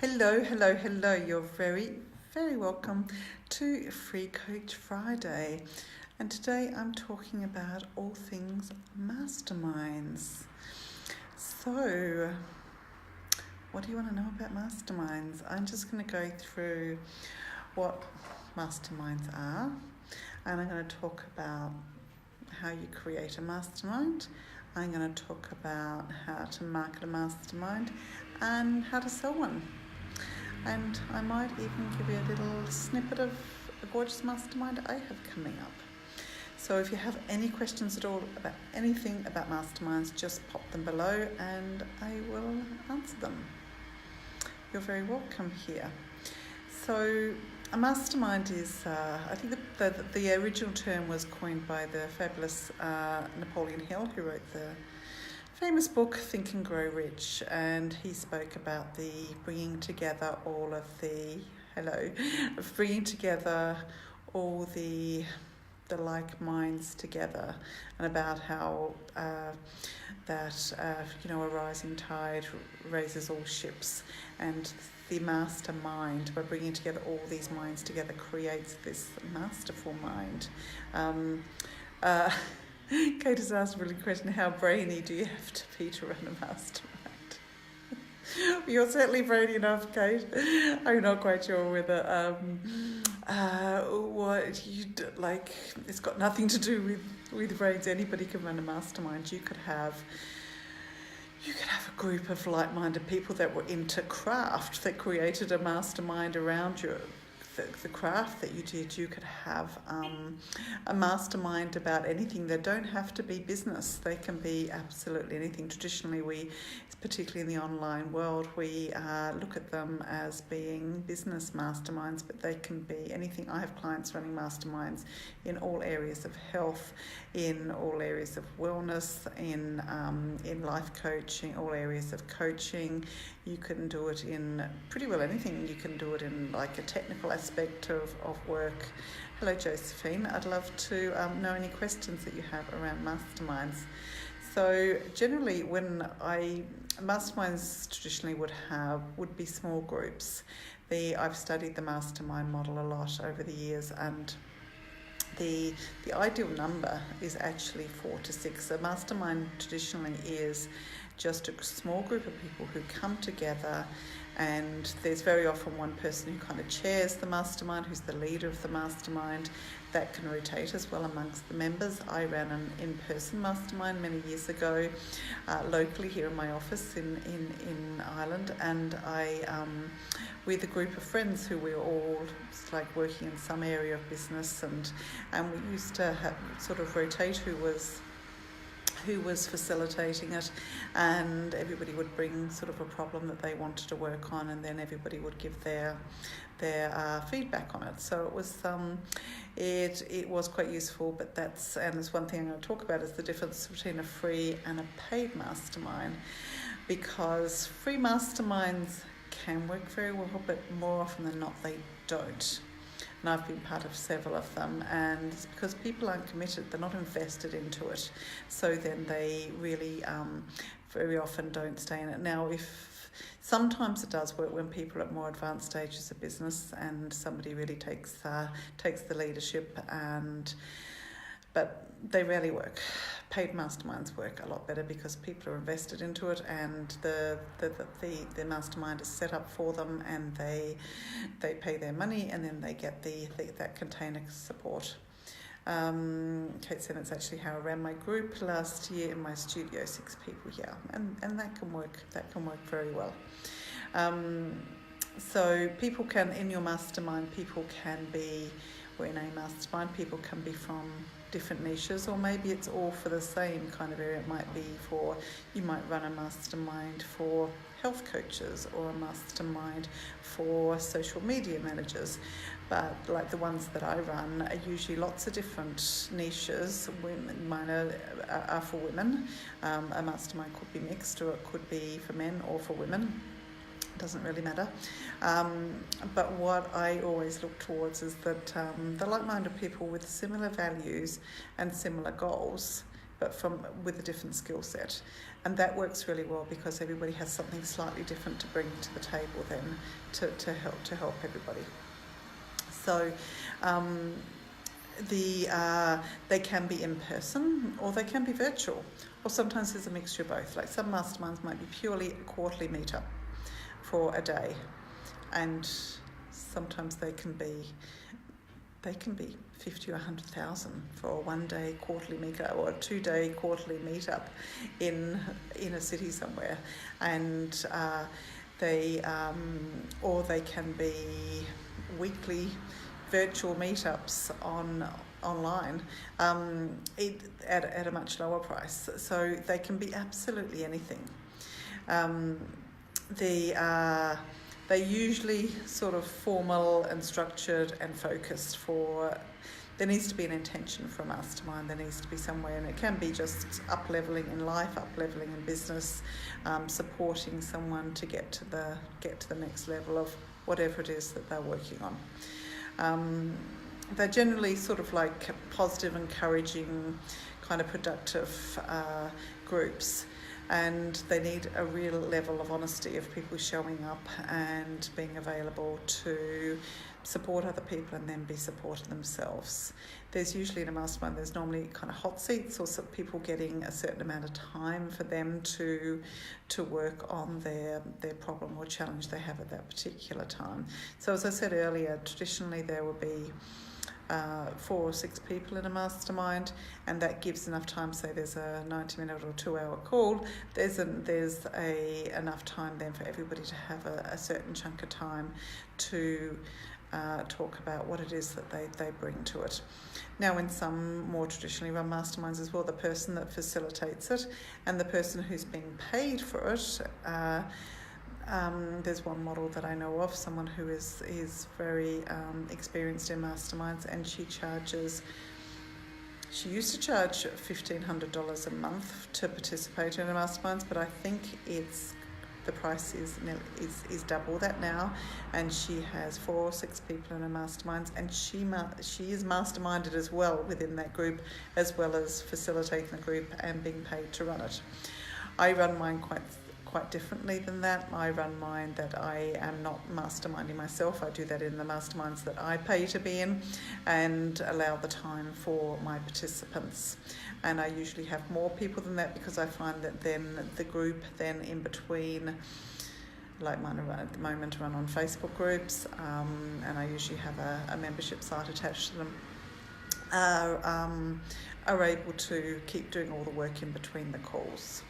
Hello. You're very welcome to Free Coach Friday. And today I'm talking about all things masterminds. So, what do you want to know about masterminds? I'm just going to go through what masterminds are, and I'm going to talk about how you create a mastermind. I'm going to talk about how to market a mastermind and how to sell one. And I might even give you a little snippet of a gorgeous mastermind I have coming up. So if you have any questions at all about anything about masterminds, just pop them below and I will answer them. You're very welcome here. So a mastermind is, I think the original term was coined by the fabulous Napoleon Hill, who wrote the famous book Think and Grow Rich, and he spoke about the bringing together all the like minds together, and about how a rising tide raises all ships, and the mastermind, by bringing together all these minds together, creates this masterful mind. Kate has asked a really good question: how brainy do you have to be to run a mastermind? You're certainly brainy enough, Kate. I'm not quite sure whether what you do, like. It's got nothing to do with brains. Anybody can run a mastermind. You could have a group of like-minded people that were into craft that created a mastermind around the craft that you did. You could have a mastermind about anything. They don't have to be business. They can be absolutely anything. Traditionally, particularly in the online world, we look at them as being business masterminds, but they can be anything. I have clients running masterminds in all areas of health, in all areas of wellness, in life coaching, all areas of coaching. You can do it in pretty well anything. You can do it in like a technical aspect of work. Hello, Josephine. I'd love to know any questions that you have around masterminds. So generally, masterminds traditionally would be small groups. I've studied the mastermind model a lot over the years, and the ideal number is actually 4 to 6. A mastermind traditionally is just a small group of people who come together, and there's very often one person who kind of chairs the mastermind, who's the leader of the mastermind. That can rotate as well amongst the members. I ran an in-person mastermind many years ago, locally here in my office in Ireland, and I with a group of friends who we were all like working in some area of business, and we used to sort of rotate who was facilitating it, and everybody would bring sort of a problem that they wanted to work on, and then everybody would give their feedback on it. So it was quite useful. But there's one thing I'm going to talk about is the difference between a free and a paid mastermind, because free masterminds can work very well, but more often than not they don't. And I've been part of several of them, and it's because people aren't committed, they're not invested into it, so then they really very often don't stay in it. Now, sometimes it does work when people are at more advanced stages of business and somebody really takes the leadership, but they rarely work. Paid masterminds work a lot better because people are invested into it, and the mastermind is set up for them, and they pay their money, and then they get that container support. Kate said it's actually how I ran my group last year in my studio, 6 people here, and that can work very well. So people can, in your mastermind, people can be from different niches, or maybe it's all for the same kind of area. It might be you might run a mastermind for health coaches, or a mastermind for social media managers. But like the ones that I run are usually lots of different niches. Mine are for women. A mastermind could be mixed, or it could be for men or for women. Doesn't really matter. But what I always look towards is that the like-minded people with similar values and similar goals but with a different skill set. And that works really well because everybody has something slightly different to bring to the table then to help everybody. So they can be in person or they can be virtual, or sometimes there's a mixture of both. Like some masterminds might be purely a quarterly meetup for a day, and sometimes they can be 50 or 100,000 for a 1 day quarterly meetup or a 2 day quarterly meetup in a city somewhere, and or they can be weekly virtual meetups online at a much lower price. So they can be absolutely anything. They're usually sort of formal and structured and focused there needs to be an intention for a mastermind. There needs to be somewhere, and it can be just up-leveling in life, up-leveling in business, supporting someone to get to the next level of whatever it is that they're working on. They're generally sort of like positive, encouraging, kind of productive groups. And they need a real level of honesty of people showing up and being available to support other people and then be supported themselves. There's usually in a mastermind, there's normally kind of hot seats or some people getting a certain amount of time for them to work on their problem or challenge they have at that particular time. So as I said earlier, traditionally there will be 4 or 6 people in a mastermind, and that gives enough time. Say there's a 90-minute or 2-hour call, there's enough time then for everybody to have a certain chunk of time to talk about what it is that they bring to it. Now, in some more traditionally run masterminds as well, the person that facilitates it and the person who's being paid for it, there's one model that I know of, someone who is very experienced in masterminds, and she used to charge $1,500 a month to participate in a masterminds, but I think the price is double that now, and she has 4 or 6 people in her masterminds, and she is masterminded as well within that group, as well as facilitating the group and being paid to run it. I run mine quite differently than that. I run mine that I am not masterminding myself. I do that in the masterminds that I pay to be in and allow the time for my participants. And I usually have more people than that because I find that then the group then in between, like mine at the moment run on Facebook groups, and I usually have a membership site attached to them, are able to keep doing all the work in between the calls.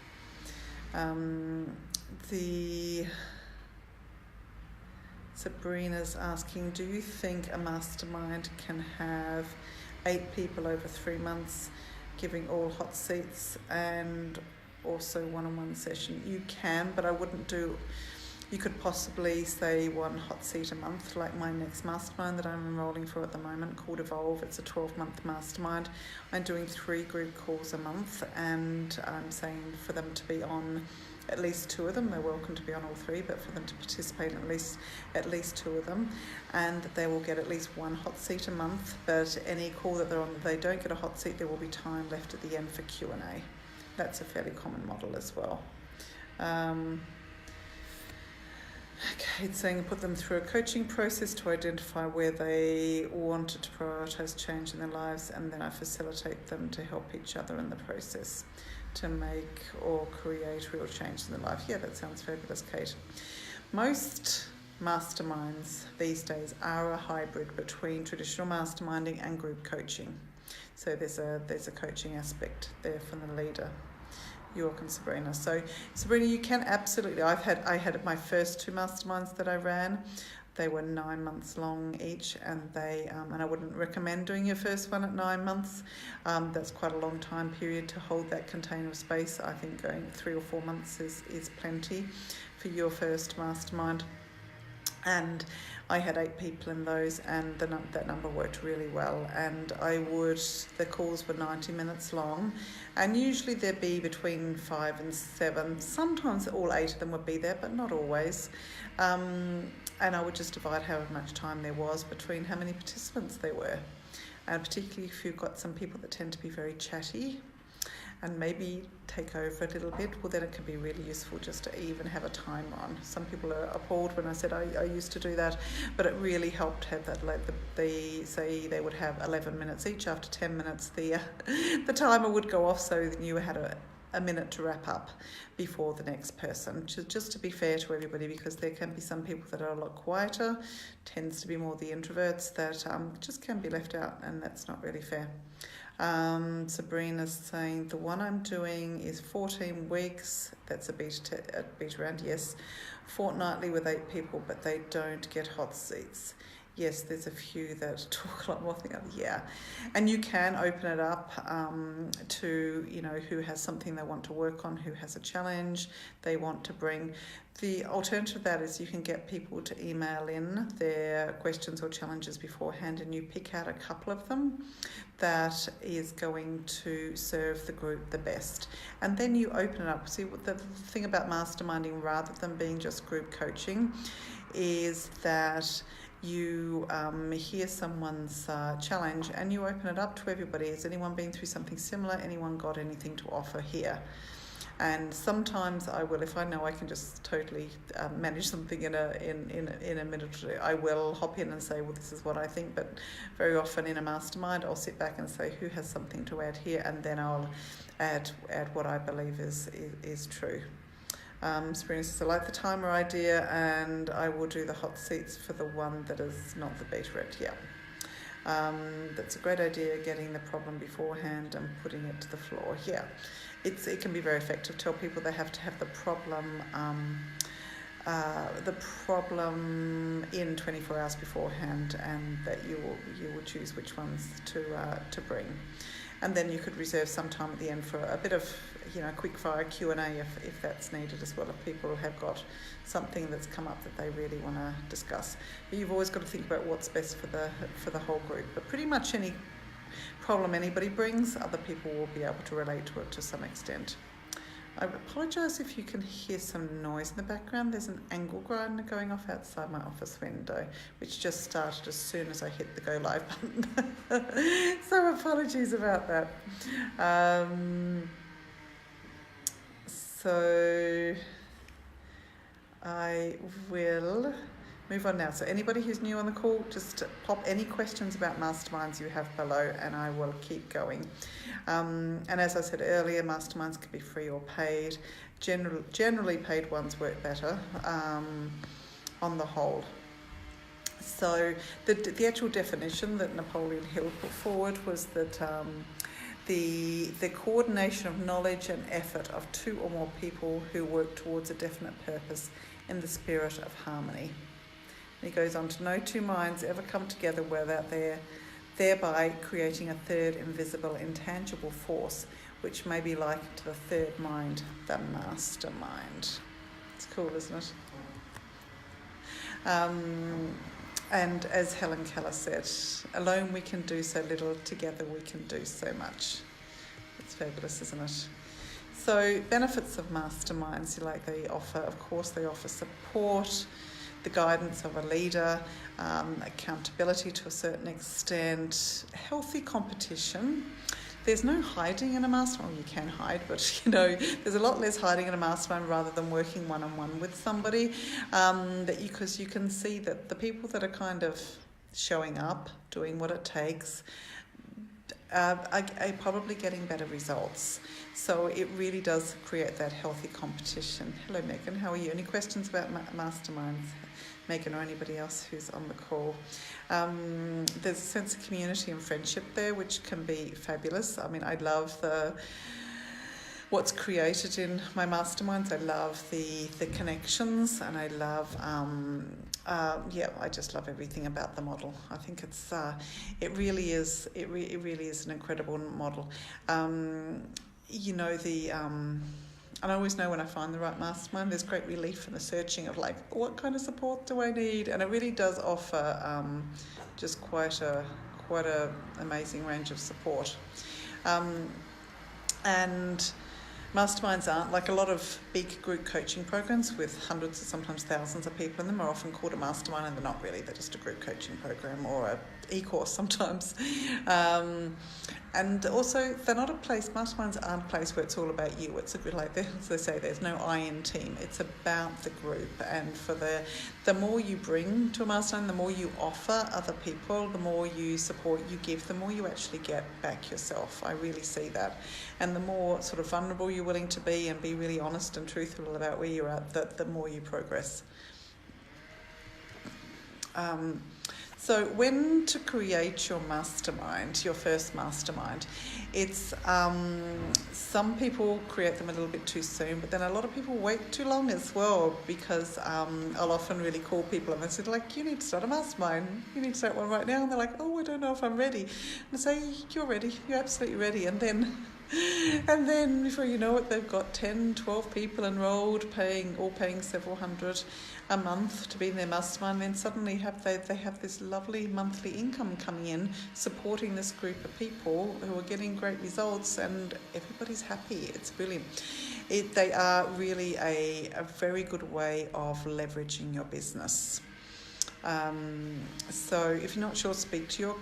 Sabrina's asking, do you think a mastermind can have 8 people over 3 months, giving all hot seats and also one-on-one session? You can, but I wouldn't do. You could possibly say 1 hot seat a month, like my next mastermind that I'm enrolling for at the moment called Evolve. It's a 12-month mastermind. I'm doing 3 group calls a month, and I'm saying for them to be on at least 2 of them. They're welcome to be on all 3, but for them to participate in at least 2 of them, and they will get at least 1 hot seat a month. But any call that they're on, they don't get a hot seat, there will be time left at the end for Q&A. That's a fairly common model as well. Okay, it's saying put them through a coaching process to identify where they wanted to prioritise change in their lives, and then I facilitate them to help each other in the process to make or create real change in their life. Yeah, that sounds fabulous, Kate. Most masterminds these days are a hybrid between traditional masterminding and group coaching. So there's a coaching aspect there from the leader. You're welcome, Sabrina. So Sabrina, you can absolutely. I had my first 2 masterminds that I ran. They were 9 months long each, and and I wouldn't recommend doing your first one at 9 months. That's quite a long time period to hold that container of space. I think going 3 or 4 months is plenty for your first mastermind. And I had 8 people in those, and that number worked really well. And the calls were 90 minutes long, and usually there'd be between 5 and 7. Sometimes all 8 of them would be there, but not always. And I would just divide however much time there was between how many participants there were. And particularly if you've got some people that tend to be very chatty, and maybe take over a little bit, well then it can be really useful just to even have a timer on. Some people are appalled when I said I used to do that, but it really helped have that, like the say they would have 11 minutes each. After 10 minutes the timer would go off, so then you had a minute to wrap up before the next person, just to be fair to everybody, because there can be some people that are a lot quieter, tends to be more the introverts that just can be left out, and that's not really fair. Sabrina's saying the one I'm doing is 14 weeks. That's a beta round, yes. Fortnightly with 8 people, but they don't get hot seats. Yes, there's a few that talk a lot more thing. Yeah, and you can open it up to, you know, who has something they want to work on, who has a challenge they want to bring. The alternative to that is you can get people to email in their questions or challenges beforehand, and you pick out a couple of them that is going to serve the group the best. And then you open it up. See, what the thing about masterminding, rather than being just group coaching, is that you hear someone's challenge and you open it up to everybody. Has anyone been through something similar? Anyone got anything to offer here? And sometimes I will, if I know I can just totally manage something in a minute or two, I will hop in and say, well, this is what I think. But very often in a mastermind, I'll sit back and say, who has something to add here? And then I'll add what I believe is true. Sabrina says, I like the timer idea, and I will do the hot seats for the one that is not the beta rep. Yeah. That's a great idea, getting the problem beforehand and putting it to the floor. Yeah, it can be very effective. Tell people they have to have the problem in 24 hours beforehand, and that you will choose which ones to bring. And then you could reserve some time at the end for a bit of, you know, quick fire Q&A if that's needed as well, if people have got something that's come up that they really want to discuss. But you've always got to think about what's best for the whole group. But pretty much any problem anybody brings, other people will be able to relate to it to some extent. I apologise if you can hear some noise in the background. There's an angle grinder going off outside my office window, which just started as soon as I hit the go live button. So apologies about that. So I will move on now. So anybody who's new on the call, just pop any questions about masterminds you have below, and I will keep going. And as I said earlier, masterminds can be free or paid. Generally paid ones work better on the whole. So the actual definition that Napoleon Hill put forward was that the coordination of knowledge and effort of 2 or more people who work towards a definite purpose in the spirit of harmony. And he goes on to, no 2 minds ever come together without thereby creating a third invisible, intangible force, which may be likened to the third mind, the mastermind. It's cool, isn't it? And as Helen Keller said, alone we can do so little, together we can do so much. It's fabulous, isn't it? So benefits of masterminds, they offer support, the guidance of a leader, accountability to a certain extent, healthy competition. There's no hiding in a mastermind. Well, you can hide, but there's a lot less hiding in a mastermind rather than working one-on-one with somebody. Because you can see that the people that are kind of showing up, doing what it takes, are probably getting better results. So it really does create that healthy competition. Hello, Megan. How are you? Any questions about masterminds, Megan, or anybody else who's on the call? There's a sense of community and friendship there, which can be fabulous. I mean, I love what's created in my masterminds. I love the connections, and I love I just love everything about the model. I think it really is an incredible model. And I always know when I find the right mastermind, there's great relief in the searching of what kind of support do I need? And it really does offer just quite a amazing range of support. And Masterminds aren't like a lot of big group coaching programs with hundreds or sometimes thousands of people in them are often called a mastermind, and they're not really. They're just a group coaching program or a e-course sometimes. And also, they're not a place, masterminds aren't a place where it's all about you. It's a bit like, as they say, there's no I in team. It's about the group. And for the more you bring to a mastermind, the more you offer other people, the more you support you give, the more you actually get back yourself. I really see that. And the more sort of vulnerable you're willing to be and be really honest and truthful about where you're at, the more you progress. So when to create your mastermind, your first mastermind, it's some people create them a little bit too soon, but then a lot of people wait too long as well, because I'll often really call people and they say, like, you need to start a mastermind, you need to start one right now, and they're like, oh, I don't know if I'm ready. And I say, you're ready, you're absolutely ready. And then before you know it, they've got 10, 12 people enrolled, all paying several hundred a month to be in their mastermind. Then suddenly they have this lovely monthly income coming in, supporting this group of people who are getting great results, and everybody's happy. It's brilliant. They are really a very good way of leveraging your business. So if you're not sure, speak to your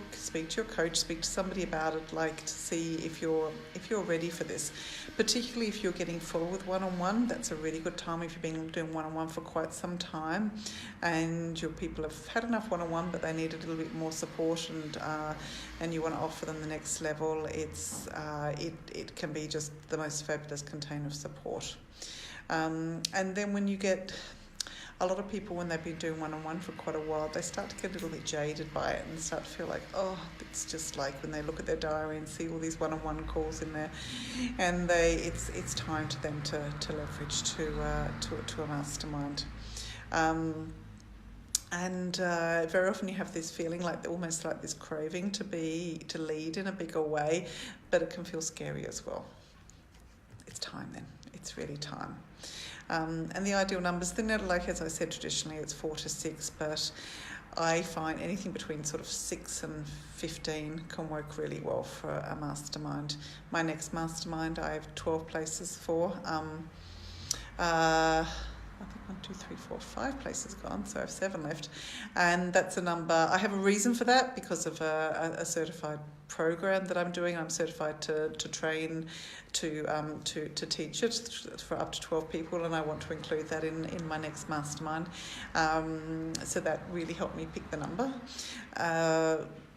coach, speak to somebody about it, like to see if you're ready for this. Particularly if you're getting full with one-on-one, that's a really good time. If you've been doing one-on-one for quite some time, and your people have had enough one-on-one, but they need a little bit more support, and you want to offer them the next level, it can be just the most fabulous container of support. And then when you get a lot of people, when they've been doing one-on-one for quite a while, they start to get a little bit jaded by it and start to feel like, oh, it's just like when they look at their diary and see all these one-on-one calls in there, and it's time to them to leverage to a mastermind. And very often you have this feeling like almost like this craving to lead in a bigger way, but it can feel scary as well. It's time then. It's really time. And the ideal numbers, they're like, as I said, traditionally it's 4 to 6, but I find anything between sort of 6 and 15 can work really well for a mastermind. My next mastermind I have 12 places for. I think 1, 2, 3, 4, 5 places gone, so I have 7 left. And that's a number. I have a reason for that because of a certified program that I'm doing. I'm certified to train to teach it for up to 12 people, and I want to include that in my next mastermind. So that really helped me pick the number.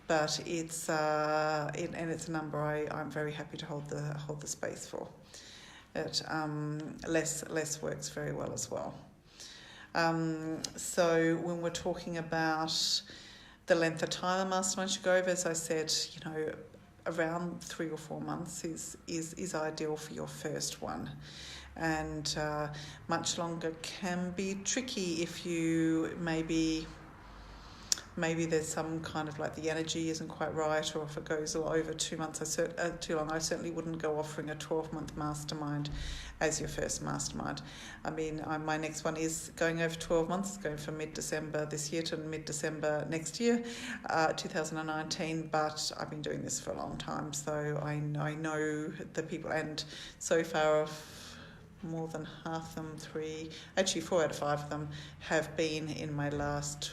But it's it's a number I'm very happy to hold the space for. It less works very well as well. So when we're talking about the length of time a mastermind should go over, as I said, around 3 or 4 months is ideal for your first one, and much longer can be tricky if you maybe there's some kind of like the energy isn't quite right, or if it goes over 2 months too long. I certainly wouldn't go offering a 12-month mastermind as your first mastermind. I mean, my next one is going over 12 months. It's going from mid-December this year to mid-December next year, 2019. But I've been doing this for a long time, so I know the people, and so far more than half them, 4 out of 5 of them have been in my last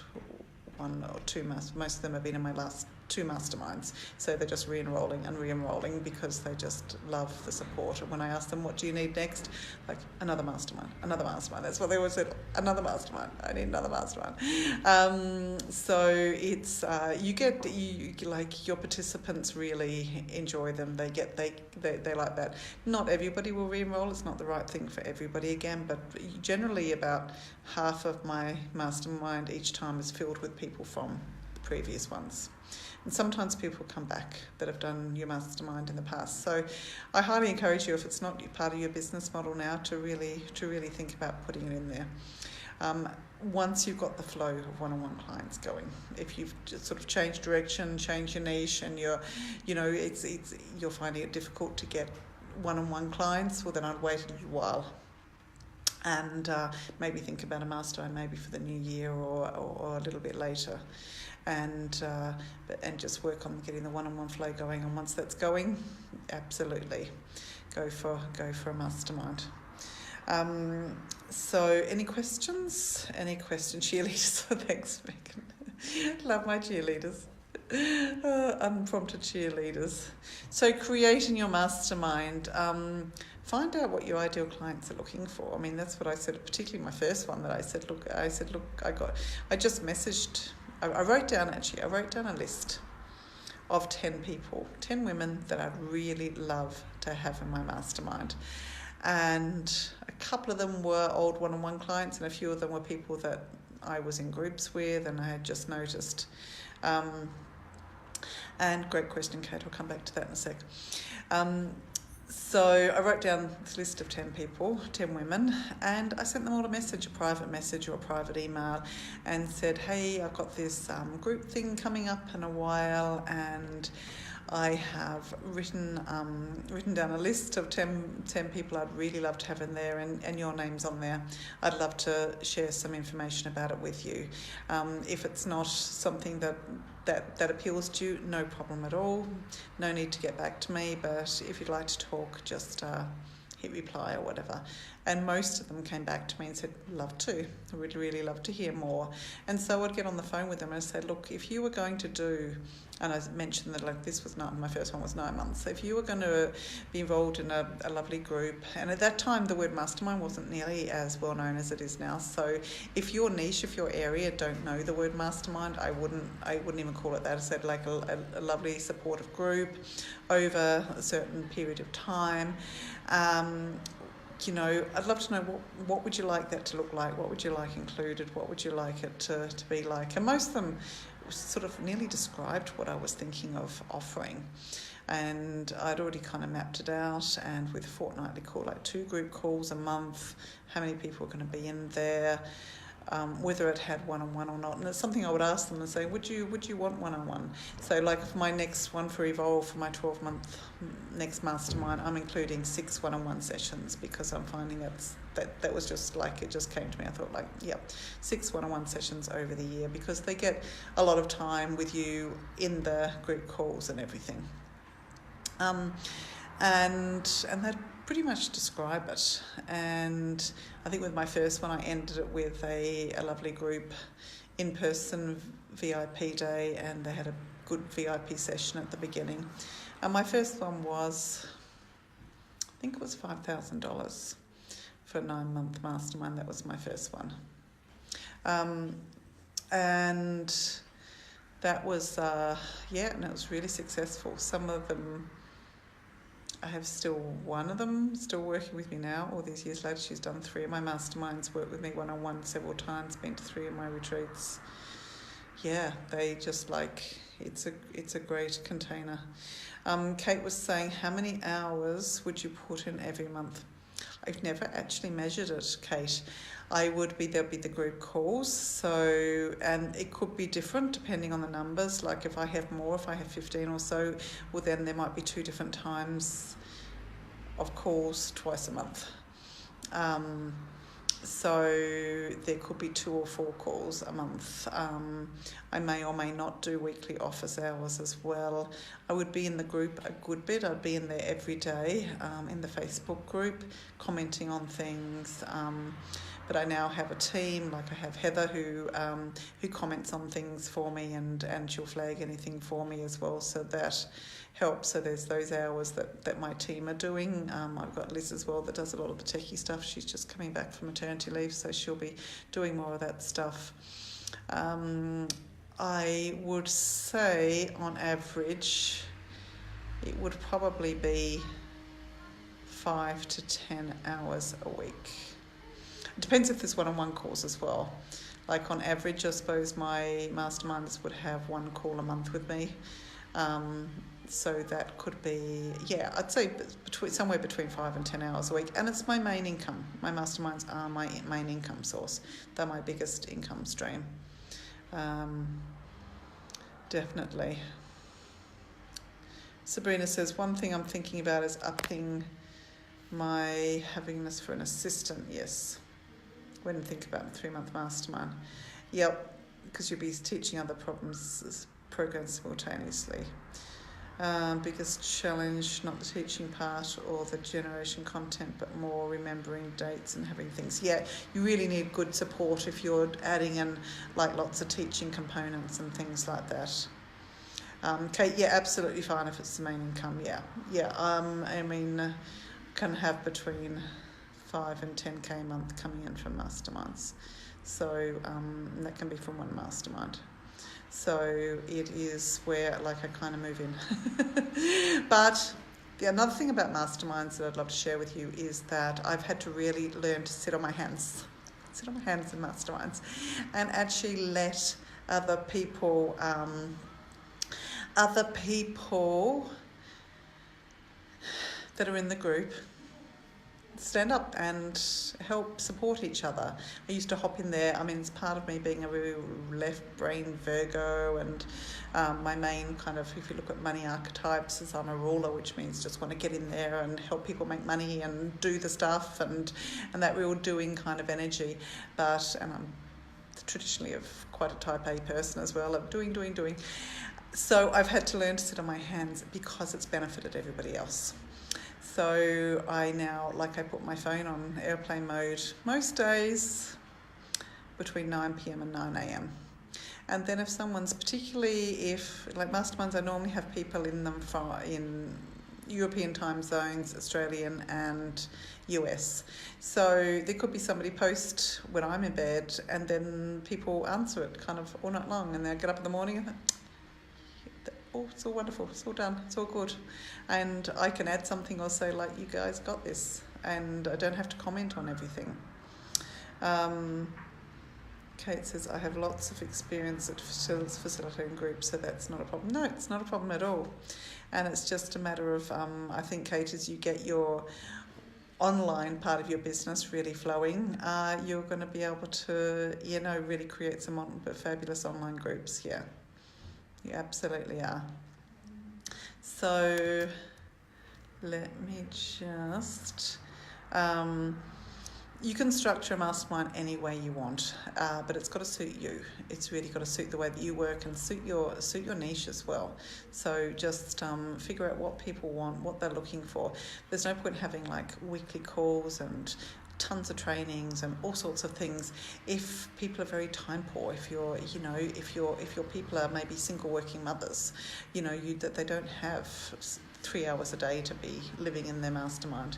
1 or 2 most of them have been in my last 2 masterminds, so they're just re-enrolling and re-enrolling because they just love the support. And when I ask them, what do you need next? Like, another mastermind. That's what they always said, another mastermind. I need another mastermind. So it's like your participants really enjoy them. They like that. Not everybody will re-enroll. It's not the right thing for everybody again, but generally about half of my mastermind each time is filled with people from the previous ones. And sometimes people come back that have done your mastermind in the past. So I highly encourage you, if it's not part of your business model now, to really think about putting it in there. Once you've got the flow of one-on-one clients going, if you've just sort of changed direction, changed your niche, and you're finding it difficult to get one-on-one clients, well, then I'd wait a little while and maybe think about a mastermind maybe for the new year or a little bit later, and just work on getting the one-on-one flow going. And once that's going, absolutely go for a mastermind. So any questions? Cheerleaders? Thanks, Megan. Love my cheerleaders. Unprompted cheerleaders. So creating your mastermind, find out what your ideal clients are looking for. I mean, that's what I said, particularly my first one, that I wrote down a list of 10 people, 10 women that I'd really love to have in my mastermind. And a couple of them were old one-on-one clients, and a few of them were people that I was in groups with and I had just noticed. And great question, Kate, I'll come back to that in a sec. So I wrote down this list of 10 people, 10 women, and I sent them all a private message or a private email, and said, hey, I've got this group thing coming up in a while, and I have written down a list of 10 people I'd really love to have in there, and your name's on there. I'd love to share some information about it with you. If it's not something that appeals to you, no problem at all. No need to get back to me, but if you'd like to talk, just hit reply or whatever. And most of them came back to me and said, love to. I would really love to hear more. And so I'd get on the phone with them and say, look, if you were going to do, and I mentioned that my first one was 9 months. So if you were going to be involved in a lovely group, and at that time the word mastermind wasn't nearly as well known as it is now. So if your niche, if your area don't know the word mastermind, I wouldn't even call it that. I said like a lovely supportive group over a certain period of time. I'd love to know what would you like that to look like? What would you like included? What would you like it to be like? And most of them sort of nearly described what I was thinking of offering. And I'd already kind of mapped it out, and with a fortnightly call, like 2 group calls a month, how many people are going to be in there, whether it had one-on-one or not. And it's something I would ask them and say, would you want one-on-one? So like for my next one for Evolve, for my 12-month next mastermind, I'm including 6 one-on-one sessions, because I'm finding that was just like, it just came to me. I thought 6 one-on-one sessions over the year, because they get a lot of time with you in the group calls and everything. And that pretty much describe it. And I think with my first one, I ended it with a lovely group in-person VIP day, and they had a good VIP session at the beginning. And my first one was, I think it was $5,000 for a 9-month mastermind. That was my first one. And that was, and it was really successful. Some of them, I have one of them still working with me now, all these years later. She's done 3 of my masterminds, worked with me one-on-one several times, been to 3 of my retreats. Yeah, they just it's a great container. Kate was saying, how many hours would you put in every month? I've never actually measured it, Kate. There'll be the group calls, and it could be different depending on the numbers. Like if I have 15 or so, well then there might be 2 different times of calls twice a month. So there could be 2 or 4 calls a month. I may or may not do weekly office hours as well. I would be in the group a good bit. I'd be in there every day, in the Facebook group, commenting on things. But I now have a team, like I have Heather who comments on things for me, and she'll flag anything for me as well, so that helps. So there's those hours that my team are doing. I've got Liz as well that does a lot of the techie stuff. She's just coming back from maternity leave, so she'll be doing more of that stuff. I would say on average it would probably be 5 to 10 hours a week. It depends if there's one-on-one calls as well. Like on average, I suppose my masterminders would have 1 call a month with me. So that could be, I'd say somewhere between 5 and 10 hours a week. And it's my main income. My masterminds are my main income source. They're my biggest income stream. Definitely. Sabrina says, one thing I'm thinking about is upping my havingness for an assistant. Yes, when you think about the 3-month mastermind. Yep, because you'll be teaching other programs simultaneously. Biggest challenge, not the teaching part or the generation content, but more remembering dates and having things. Yeah, you really need good support if you're adding in like lots of teaching components and things like that. Kate, yeah, absolutely fine if it's the main income. Yeah. I mean, can have between 5 and 10k a month coming in from masterminds. So that can be from one mastermind. So it is where like I kind of move in. But another thing about masterminds that I'd love to share with you is that I've had to really learn to sit on my hands in masterminds and actually let other people that are in the group stand up and help support each other. I used to hop in there. I mean, it's part of me being a real left brain Virgo, and my main kind of, if you look at money archetypes, is I'm a ruler, which means just want to get in there and help people make money and do the stuff and that real doing kind of energy. And I'm traditionally of quite a type A person as well, of doing. So I've had to learn to sit on my hands because it's benefited everybody else. So I now, I put my phone on airplane mode most days between 9 p.m. and 9 a.m. And then if someone's, particularly if, like masterminds, I normally have people in them in European time zones, Australian and US. So there could be somebody post when I'm in bed and then people answer it kind of all night long, and they'll get up in the morning and think, oh, it's all wonderful, it's all done, it's all good. And I can add something or say, like, you guys got this, and I don't have to comment on everything. Kate says, I have lots of experience at facilitating groups, so that's not a problem. No, it's not a problem at all. And it's just a matter of, I think, Kate, as you get your online part of your business really flowing, you're going to be able to, really create some fabulous online groups, yeah. You absolutely are. So let me just... you can structure a mastermind any way you want, but it's got to suit you. It's really got to suit the way that you work and suit your niche as well. So just figure out what people want, what they're looking for. There's no point having like weekly calls and tons of trainings and all sorts of things if people are very time poor, if your people are maybe single working mothers, that they don't have 3 hours a day to be living in their mastermind.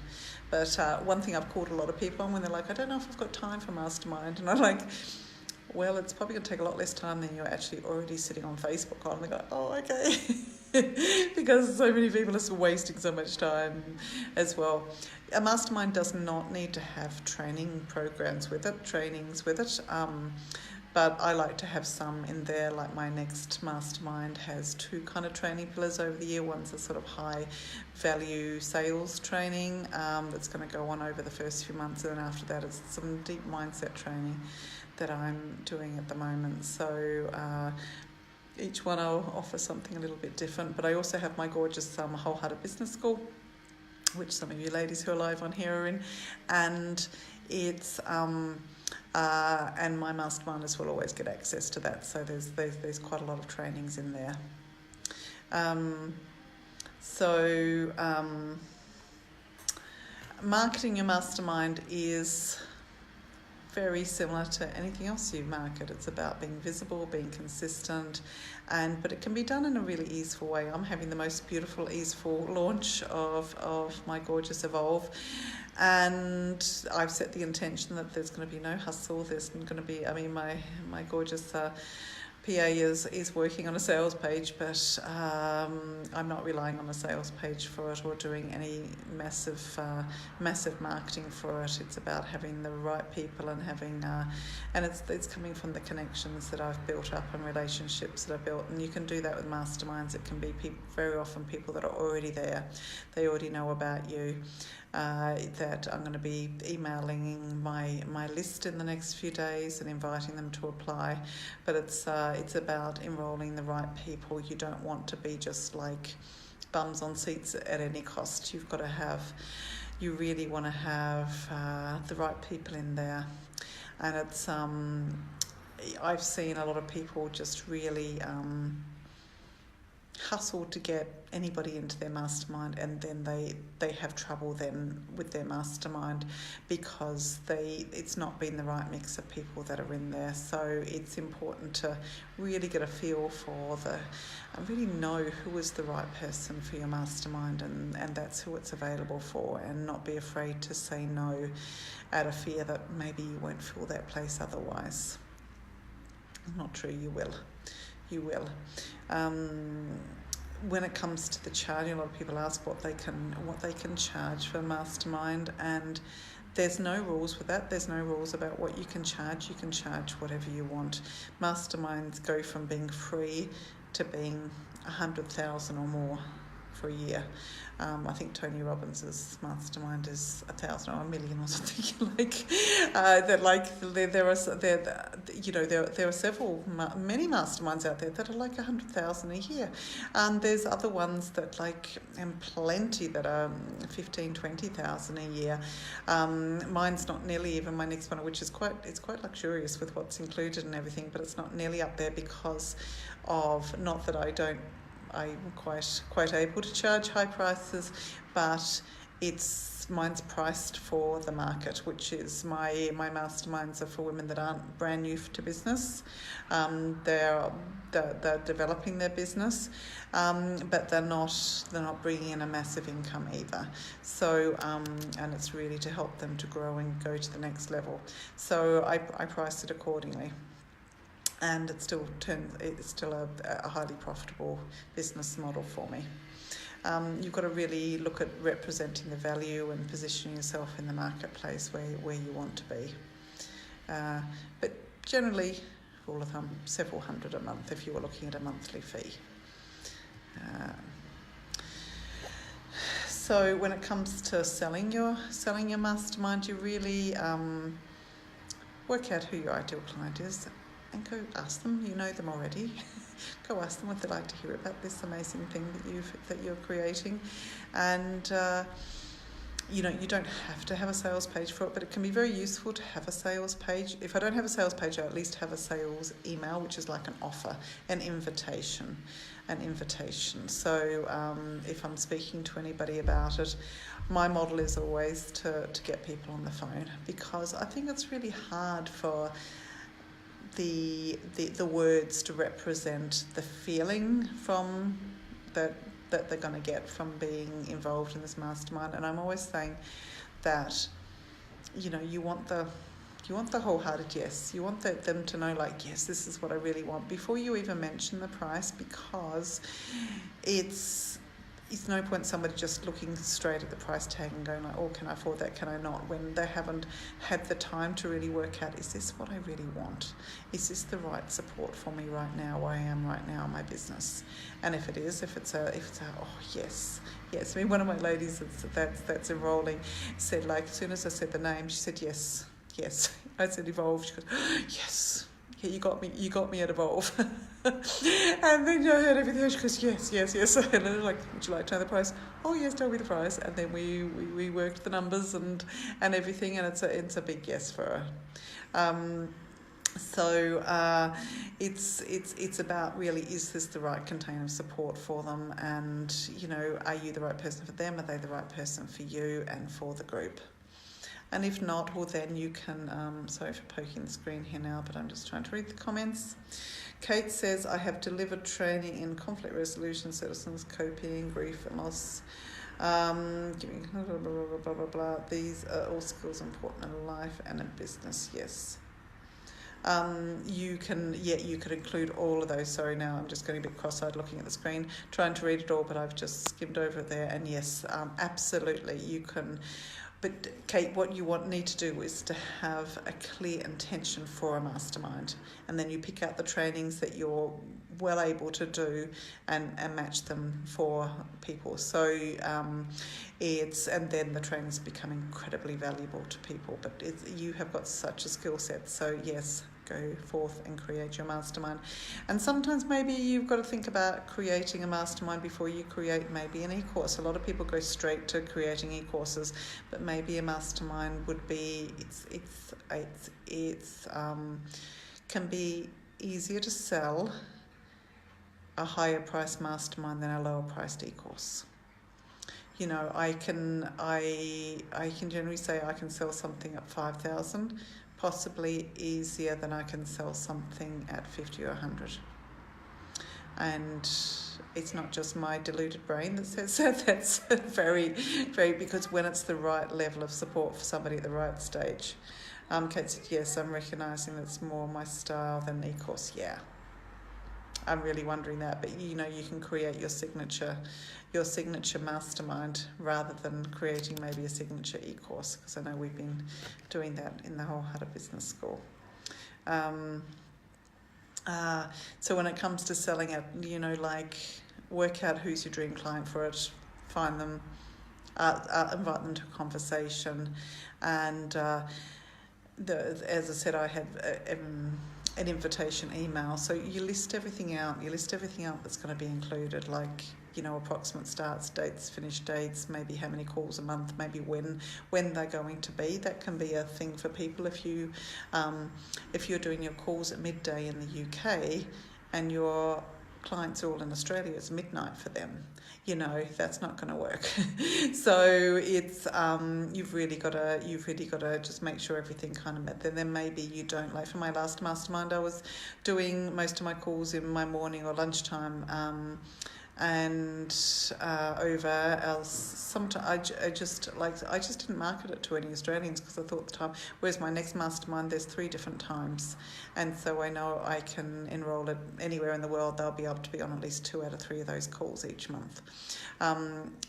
But one thing I've caught a lot of people on when they're like, I don't know if I've got time for mastermind, and I'm like, well, it's probably going to take a lot less time than you're actually already sitting on Facebook on. And they go, oh, okay. Because so many people are wasting so much time as well. A mastermind does not need to have trainings with it. But I like to have some in there, like my next mastermind has 2 kind of training pillars over the year. One's a sort of high value sales training that's going to go on over the first few months, and then after that it's some deep mindset training that I'm doing at the moment. So each one I'll offer something a little bit different. But I also have my gorgeous Wholehearted Business School, which some of you ladies who are live on here are in, and it's and my masterminders will always get access to that. So there's quite a lot of trainings in there. Marketing your mastermind is very similar to anything else you market. It's about being visible, being consistent, but it can be done in a really easeful way. I'm having the most beautiful, easeful launch of my gorgeous Evolve, and I've set the intention that there's going to be no hustle. There's going to be, my gorgeous PA is working on a sales page, but I'm not relying on a sales page for it or doing any massive marketing for it. It's about having the right people and having and it's coming from the connections that I've built up and relationships that I've built. And you can do that with masterminds. It can be very often people that are already there. They already know about you. That I'm going to be emailing my list in the next few days and inviting them to apply. But it's about enrolling the right people. You don't want to be just like bums on seats at any cost. You really want to have the right people in there. and it's I've seen a lot of people just really hustle to get anybody into their mastermind, and then they have trouble then with their mastermind because it's not been the right mix of people that are in there. So it's important to really get a feel for and really know who is the right person for your mastermind, and that's who it's available for, and not be afraid to say no out of fear that maybe you won't fill that place otherwise. Not true, you will. When it comes to the charging, a lot of people ask what they can charge for a mastermind, and there's no rules with that. There's no rules about what you can charge. You can charge whatever you want. Masterminds go from being free to being 100,000 or more for a year. I think Tony Robbins' mastermind is 1,000 or 1,000,000 or something there are many masterminds out there that are like 100,000 a year. There's other ones that and plenty that are 15,000, 20,000 a year. Mine's not nearly even my next one, which is quite luxurious with what's included and everything, but it's not nearly up there because of, not that I'm quite able to charge high prices, but mine's priced for the market, which is my masterminds are for women that aren't brand new to business. They're developing their business, but they're not bringing in a massive income either. So and it's really to help them to grow and go to the next level. So I price it accordingly. And it's still a highly profitable business model for me. You've got to really look at representing the value and positioning yourself in the marketplace where you want to be. But generally, rule of thumb, several hundred a month if you were looking at a monthly fee. So when it comes to selling your mastermind, you really work out who your ideal client is, and go ask them. You know them already. Go ask them what they'd like to hear about this amazing thing that you're creating, and you don't have to have a sales page for it, but it can be very useful to have a sales page. If I don't have a sales page, I at least have a sales email, which is like an offer, an invitation. So if I'm speaking to anybody about it, my model is always to get people on the phone, because I think it's really hard for the words to represent the feeling from that they're going to get from being involved in this mastermind. And I'm always saying that you want the wholehearted yes. You want them to know, yes, this is what I really want, before you even mention the price, because it's no point somebody just looking straight at the price tag and going can I afford that, can I not, when they haven't had the time to really work out, is this what I really want? Is this the right support for me right now, where I am right now in my business? And if it's a yes. I mean, one of my ladies that's enrolling said, as soon as I said the name, she said yes. I said Evolve. She goes, yes. Yeah, you got me at Evolve. And then I heard everything. She goes, yes. And I was like, would you like to know the price? Oh yes, tell me the price. And then we worked the numbers and everything, and it's a big yes for her. So it's about really, is this the right container of support for them, and are you the right person for them? Are they the right person for you and for the group? And if not, well then you can, sorry for poking the screen here now, but I'm just trying to read the comments. Kate says, I have delivered training in conflict resolution, citizens, coping, grief and loss, giving blah, blah, blah. These are all skills important in life and in business, yes. You can include all of those. Sorry, now I'm just getting a bit cross-eyed looking at the screen, trying to read it all, but I've just skimmed over it there. And yes, absolutely, you can. But Kate, what you need to do is to have a clear intention for a mastermind, and then you pick out the trainings that you're well able to do and match them for people. So and then the trainings become incredibly valuable to people. But you have got such a skill set. So yes, go forth and create your mastermind. And sometimes maybe you've got to think about creating a mastermind before you create maybe an e-course. A lot of people go straight to creating e-courses, but maybe a mastermind would be can be easier to sell a higher priced mastermind than a lower priced e-course. You know, I can generally say I can sell something at 5,000, possibly easier than I can sell something at 50 or 100. And it's not just my deluded brain that says that. That's very, very, because when it's the right level of support for somebody at the right stage. Kate said, yes, I'm recognising that's more my style than e-course. Yeah, I'm really wondering that. But, you know, you can create your signature mastermind rather than creating maybe a signature e-course, because I know we've been doing that in the Wholehearted Business School. So when it comes to selling it, you know, like, work out who's your dream client for it, find them, invite them to a conversation, and as I said, I have an invitation email. So you list everything out. That's going to be included, like, you know, approximate starts, dates, finish dates, maybe how many calls a month, maybe when they're going to be. That can be a thing for people. If you're doing your calls at midday in the UK and your clients are all in Australia, it's midnight for them. You know, that's not going to work. So it's you've really got to just make sure everything kind of met. Then maybe you don't, like for my last mastermind, I was doing most of my calls in my morning or lunchtime. And over else, sometimes I just didn't market it to any Australians, because I thought the time. Whereas my next mastermind, there's 3 different times, and so I know I can enroll it anywhere in the world. They'll be able to be on at least 2 out of 3 of those calls each month.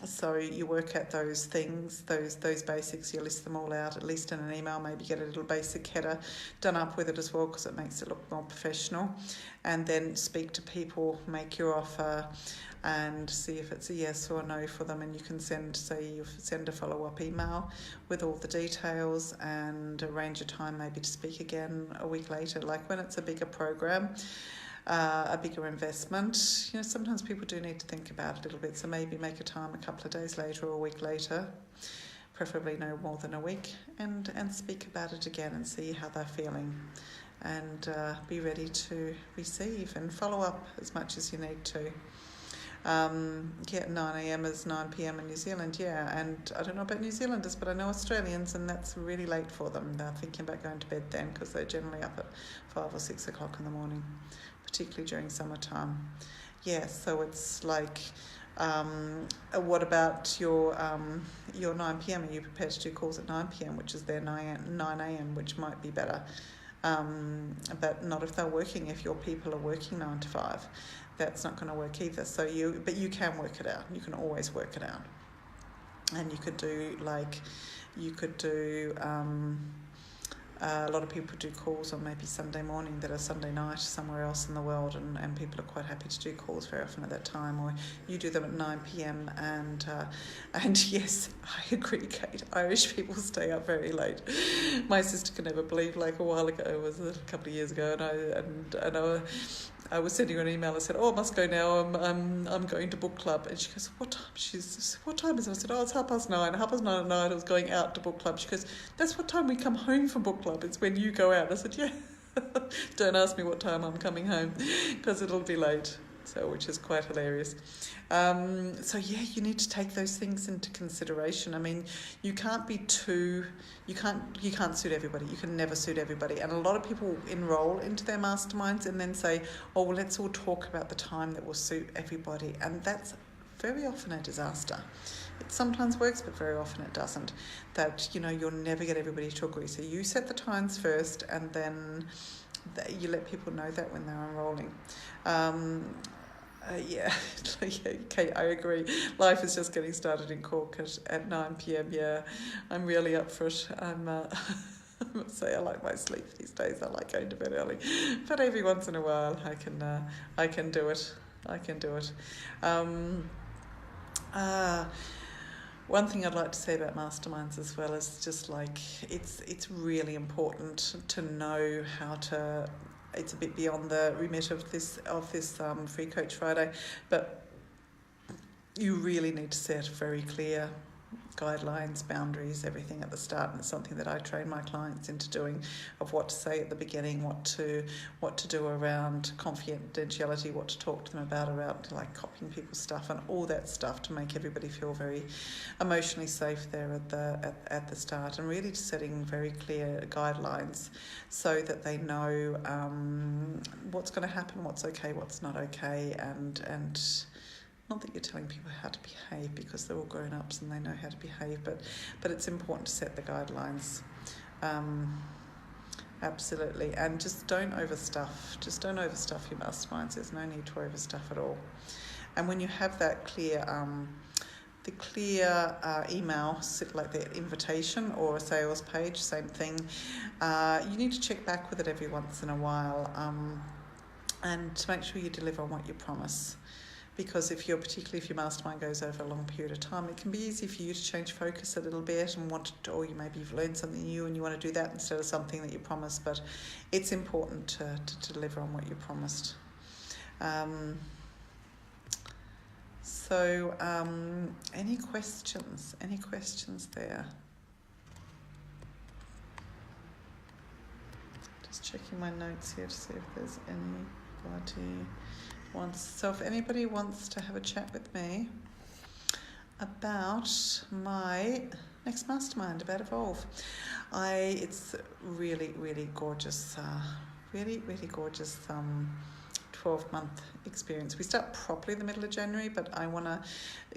So you work at those things, those basics. You list them all out, at least in an email. Maybe get a little basic header done up with it as well, because it makes it look more professional. And then speak to people, make your offer, and see if it's a yes or a no for them. And you can send a follow-up email with all the details and arrange a time maybe to speak again a week later. Like when it's a bigger program, a bigger investment, you know, sometimes people do need to think about it a little bit. So maybe make a time a couple of days later or a week later, preferably no more than a week, and speak about it again and see how they're feeling. And be ready to receive and follow up as much as you need to. 9 a.m. is 9 p.m. in New Zealand, and I don't know about New Zealanders, but I know Australians, and that's really late for them. They're thinking about going to bed then, because they're generally up at 5 or 6 o'clock in the morning, particularly during summertime. So it's like, what about your 9 p.m? Are you prepared to do calls at 9 p.m, which is their 9 a.m, which might be better? But not if they're working. If your people are working 9 to 5, that's not going to work either. But you can work it out. You can always work it out. And you could do a lot of people do calls on maybe Sunday morning that are Sunday night somewhere else in the world, and people are quite happy to do calls very often at that time, or you do them at 9 p.m. and yes, I agree, Kate, Irish people stay up very late. My sister can never believe, like a while ago, it was a couple of years ago, and I was sending her an email. I said, I must go now. I'm going to book club. And she goes, what time? What time is it? I said, it's 9:30. 9:30 at night, I was going out to book club. She goes, that's what time we come home from book club. It's when you go out. I said, yeah. Don't ask me what time I'm coming home, because it'll be late. So, which is quite hilarious. You need to take those things into consideration. I mean, you can't suit everybody. You can never suit everybody. And a lot of people enroll into their masterminds and then say, well, let's all talk about the time that will suit everybody. And that's very often a disaster. It sometimes works, but very often it doesn't. That, you'll never get everybody to agree. So you set the times first, and then you let people know that when they're enrolling. Kate, I agree. Life is just getting started in Cork at 9 p.m. Yeah, I'm really up for it. I must say I like my sleep these days. I like going to bed early, but every once in a while I can do it. One thing I'd like to say about masterminds as well is just like it's really important to know how to. It's a bit beyond the remit of this Free Coach Friday, but you really need to set very clear guidelines, boundaries, everything at the start, and it's something that I train my clients into doing, of what to say at the beginning, what to do around confidentiality, what to talk to them about around like copying people's stuff and all that stuff, to make everybody feel very emotionally safe there at the start, and really just setting very clear guidelines so that they know what's going to happen, what's okay, what's not okay, and not that you're telling people how to behave, because they're all grown-ups and they know how to behave, but it's important to set the guidelines. Absolutely. And just don't overstuff. Just don't overstuff your masterminds. There's no need to overstuff at all. And when you have that clear email, like the invitation or a sales page, same thing, you need to check back with it every once in a while, and to make sure you deliver on what you promise. Because particularly if your mastermind goes over a long period of time, it can be easy for you to change focus a little bit and or you've learned something new and you want to do that instead of something that you promised. But it's important to deliver on what you promised. Any questions? Any questions there? Just checking my notes here to see if there's anybody. So if anybody wants to have a chat with me about my next mastermind, about Evolve, it's really, really gorgeous, really gorgeous 12-month experience. We start properly in the middle of January, but I want to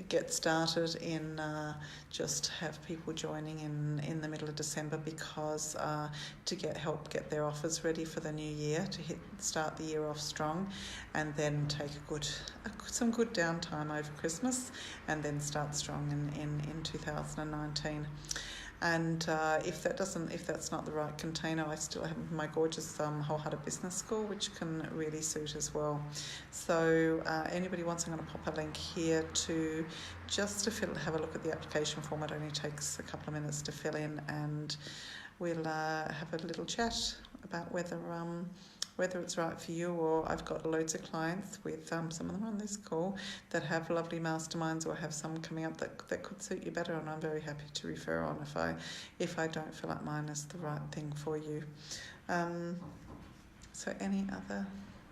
get started in just have people joining in the middle of December, because to help get their offers ready for the new year, to start the year off strong, and then take some good downtime over Christmas, and then start strong in 2019. And if that's not the right container, I still have my gorgeous Wholehearted Business School, which can really suit as well. So anybody wants, I'm going to pop a link here to have a look at the application form. It only takes a couple of minutes to fill in, and we'll have a little chat about whether it's right for you. Or I've got loads of clients with some of them on this call that have lovely masterminds, or have some coming up that could suit you better, and I'm very happy to refer on if I don't feel like mine is the right thing for you. So any other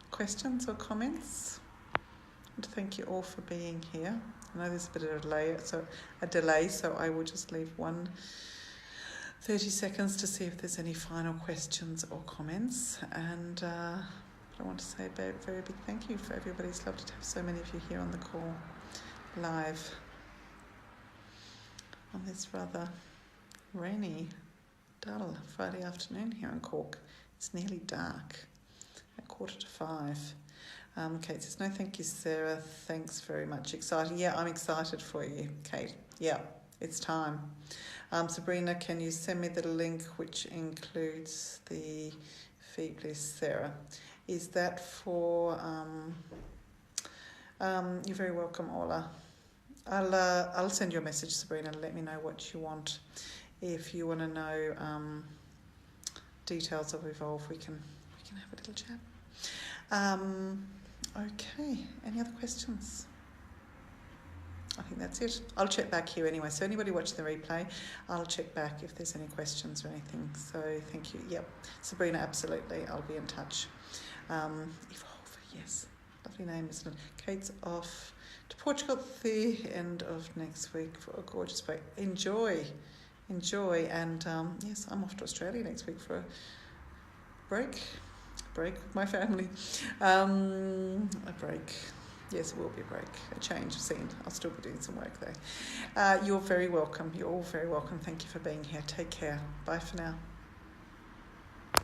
questions or comments? And thank you all for being here. I know there's a bit of a delay, so I will just leave 30 seconds to see if there's any final questions or comments. And I want to say a very, very big thank you for everybody. It's lovely to have so many of you here on the call live on this rather rainy, dull Friday afternoon here in Cork. It's nearly dark at 4:45. Kate says, no, thank you, Sarah. Thanks very much. Excited. Yeah, I'm excited for you, Kate. Yeah, it's time. Sabrina, can you send me the link which includes the fee, please, Sarah? Is that for... you're very welcome, Ola. I'll send you a message, Sabrina, and let me know what you want. If you want to know details of Evolve, we can have a little chat. Okay, any other questions? I think that's it. I'll check back here anyway. So anybody watching the replay, I'll check back if there's any questions or anything. So thank you. Yep, Sabrina, absolutely. I'll be in touch. Evolve, yes. Lovely name, isn't it? Kate's off to Portugal at the end of next week for a gorgeous break. Enjoy. And yes, I'm off to Australia next week for a break with my family. A break. Yes, it will be a break, a change of scene. I'll still be doing some work there. You're very welcome. You're all very welcome. Thank you for being here. Take care. Bye for now.